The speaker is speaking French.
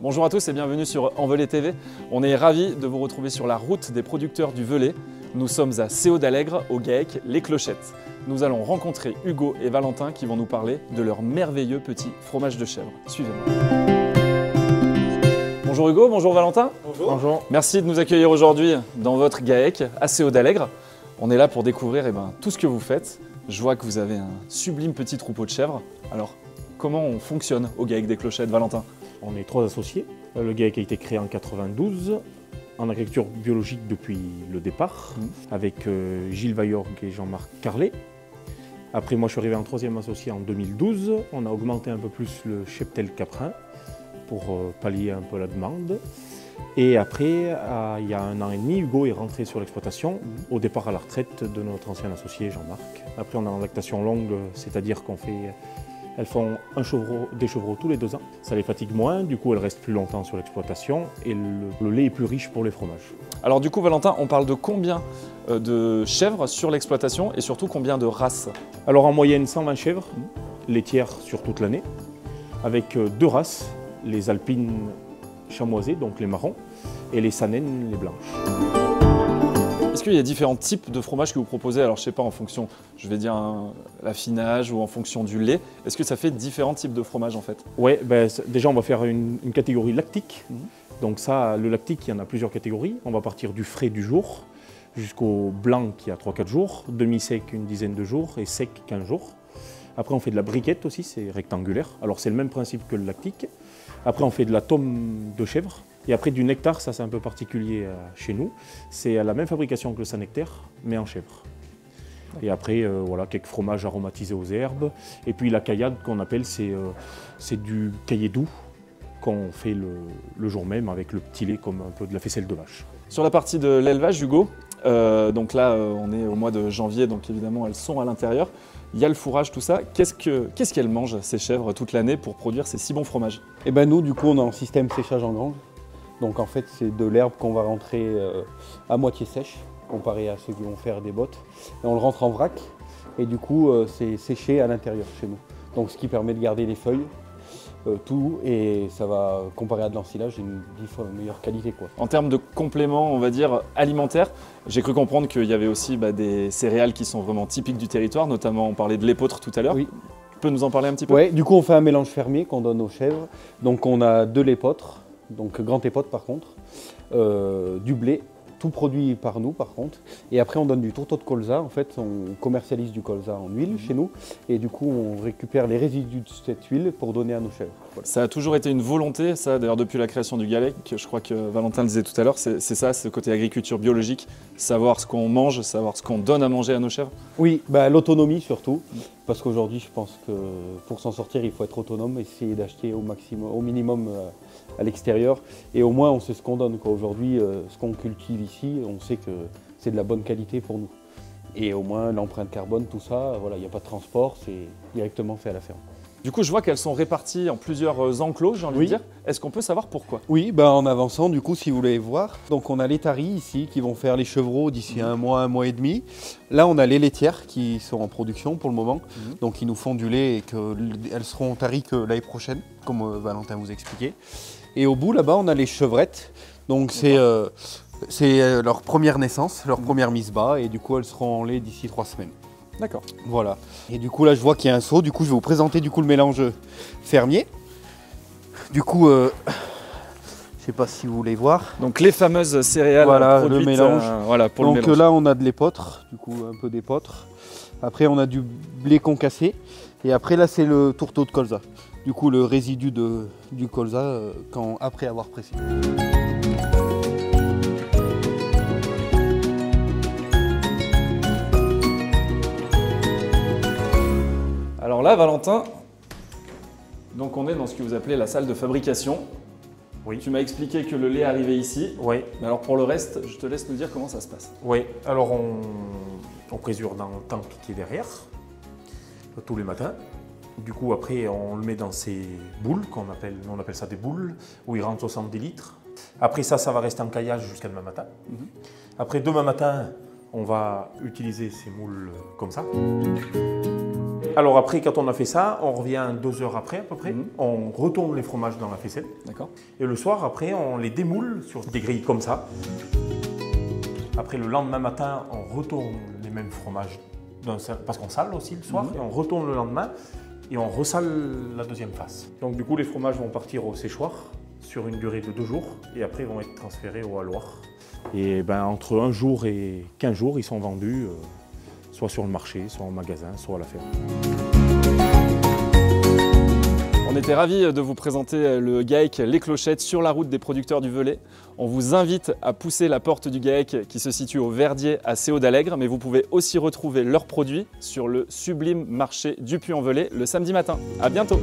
Bonjour à tous et bienvenue sur Envolé TV. On est ravis de vous retrouver sur la route des producteurs du Velay. Nous sommes à Séaux d'Allègre, au GAEC Les Clochettes. Nous allons rencontrer Hugo et Valentin qui vont nous parler de leur merveilleux petit fromage de chèvre. Suivez-moi. Bonjour Hugo, bonjour Valentin. Bonjour. Bonjour. Merci de nous accueillir aujourd'hui dans votre GAEC à Séaux d'Allègre. On est là pour découvrir tout ce que vous faites. Je vois que vous avez un sublime petit troupeau de chèvres. Alors, comment on fonctionne au GAEC des Clochettes, Valentin? On est 3 associés. Le GAEC a été créé en 92, en agriculture biologique depuis le départ, avec Gilles Vailorgue et Jean-Marc Carlet. Après, moi, je suis arrivé en 3e associé en 2012. On a augmenté un peu plus le cheptel caprin pour pallier un peu la demande. Et après, il y a 1 an et demi, Hugo est rentré sur l'exploitation, au départ à la retraite de notre ancien associé Jean-Marc. Après, on est en lactation longue, c'est-à-dire qu'on fait... Elles font des chevreaux tous les 2 ans. Ça les fatigue moins, du coup elles restent plus longtemps sur l'exploitation et le lait est plus riche pour les fromages. Alors du coup Valentin, on parle de combien de chèvres sur l'exploitation et surtout combien de races? Alors en moyenne 120 chèvres, laitières sur toute l'année, avec 2 races, les alpines chamoisées, donc les marrons, et les sanaines, les blanches. Est-ce qu'il y a différents types de fromages que vous proposez? Alors je sais pas, en fonction, je vais dire l'affinage ou en fonction du lait. Est-ce que ça fait différents types de fromages en fait? Oui, déjà on va faire une catégorie lactique. Donc ça, le lactique, il y en a plusieurs catégories. On va partir du frais du jour jusqu'au blanc qui a 3-4 jours, demi-sec une dizaine de jours et sec 15 jours. Après on fait de la briquette aussi, c'est rectangulaire. Alors c'est le même principe que le lactique. Après on fait de la tome de chèvre. Et après du nectar, ça c'est un peu particulier chez nous. C'est à la même fabrication que le Saint-Nectaire, mais en chèvre. Et après, voilà, quelques fromages aromatisés aux herbes. Et puis la caillade qu'on appelle, c'est du caillé doux qu'on fait le jour même avec le petit lait comme un peu de la faisselle de vache. Sur la partie de l'élevage, Hugo, donc là on est au mois de janvier, donc évidemment elles sont à l'intérieur. Il y a le fourrage, tout ça. Qu'est-ce qu'elles mangent ces chèvres toute l'année pour produire ces si bons fromages? Et ben nous, du coup, on a un système séchage en grange. Donc en fait, c'est de l'herbe qu'on va rentrer à moitié sèche, comparé à ceux qui vont faire des bottes. Et on le rentre en vrac, et du coup, c'est séché à l'intérieur chez nous. Donc ce qui permet de garder les feuilles, tout, et ça va, comparé à de l'ensilage, une 10 fois meilleure qualité, quoi. En termes de compléments, on va dire, alimentaires, j'ai cru comprendre qu'il y avait aussi des céréales qui sont vraiment typiques du territoire, notamment on parlait de l'épeautre tout à l'heure. Oui. Tu peux nous en parler un petit peu? Oui, du coup, on fait un mélange fermier qu'on donne aux chèvres. Donc on a de l'épeautre, donc grand épeautre par contre, du blé, tout produit par nous par contre, et après on donne du tourteau de colza. En fait on commercialise du colza en huile chez nous, et du coup on récupère les résidus de cette huile pour donner à nos chèvres. Voilà. Ça a toujours été une volonté, ça d'ailleurs depuis la création du GAEC, je crois que Valentin le disait tout à l'heure, c'est ça, ce côté agriculture biologique, savoir ce qu'on mange, savoir ce qu'on donne à manger à nos chèvres. Oui, l'autonomie surtout, parce qu'aujourd'hui je pense que pour s'en sortir il faut être autonome, essayer d'acheter au minimum à l'extérieur, et au moins on sait ce qu'on donne. Aujourd'hui, ce qu'on cultive ici, on sait que c'est de la bonne qualité pour nous. Et au moins l'empreinte carbone, tout ça, voilà, il n'y a pas de transport, c'est directement fait à la ferme. Du coup, je vois qu'elles sont réparties en plusieurs enclos, j'ai envie de dire. Est-ce qu'on peut savoir pourquoi? Oui, en avançant, du coup, si vous voulez voir. Donc on a les taris ici qui vont faire les chevreaux d'ici 1 mois et demi. Là, on a les laitières qui sont en production pour le moment. Donc ils nous font du lait et qu'elles seront taries que l'année prochaine, comme Valentin vous expliquait. Et au bout, là-bas, on a les chevrettes. Donc c'est leur première naissance, leur première mise bas, et du coup, elles seront en lait d'ici 3 semaines. D'accord. Voilà. Et du coup, là, je vois qu'il y a un seau. Du coup, je vais vous présenter le mélange fermier. Du coup, je ne sais pas si vous voulez voir. Donc les fameuses céréales produites, le mélange. Pour le mélange. Donc là, on a de l'épeautre, du coup, un peu d'épeautre. Après, on a du blé concassé. Et après, là, c'est le tourteau de colza. Du coup, le résidu du colza après avoir pressé. Alors là, Valentin, donc on est dans ce que vous appelez la salle de fabrication. Oui. Tu m'as expliqué que le lait arrivait ici. Oui. Mais alors pour le reste, je te laisse nous dire comment ça se passe. Oui, alors on présure dans le tank qui est derrière, tous les matins. Du coup, après, on le met dans ces boules, on appelle ça des boules, où il rentre 70 litres. Après ça va rester en caillage jusqu'à demain matin. Après, demain matin, on va utiliser ces moules comme ça. alors après, quand on a fait ça, on revient 2 heures après à peu près. On retourne les fromages dans la faisselle. D'accord. Et le soir, après, on les démoule sur des grilles comme ça. Après, le lendemain matin, on retourne les mêmes fromages, parce qu'on sale aussi le soir. Et on retourne le lendemain et on ressale la deuxième face. Donc du coup, les fromages vont partir au séchoir sur une durée de 2 jours. Et après, ils vont être transférés au halloir. Et ben, entre 1 jour et 15 jours, ils sont vendus soit sur le marché, soit en magasin, soit à la ferme. On était ravis de vous présenter le GAEC Les Clochettes sur la route des producteurs du Velay. On vous invite à pousser la porte du GAEC qui se situe au Verdier à CO d'Allègre, mais vous pouvez aussi retrouver leurs produits sur le sublime marché du Puy-en-Velay le samedi matin. À bientôt!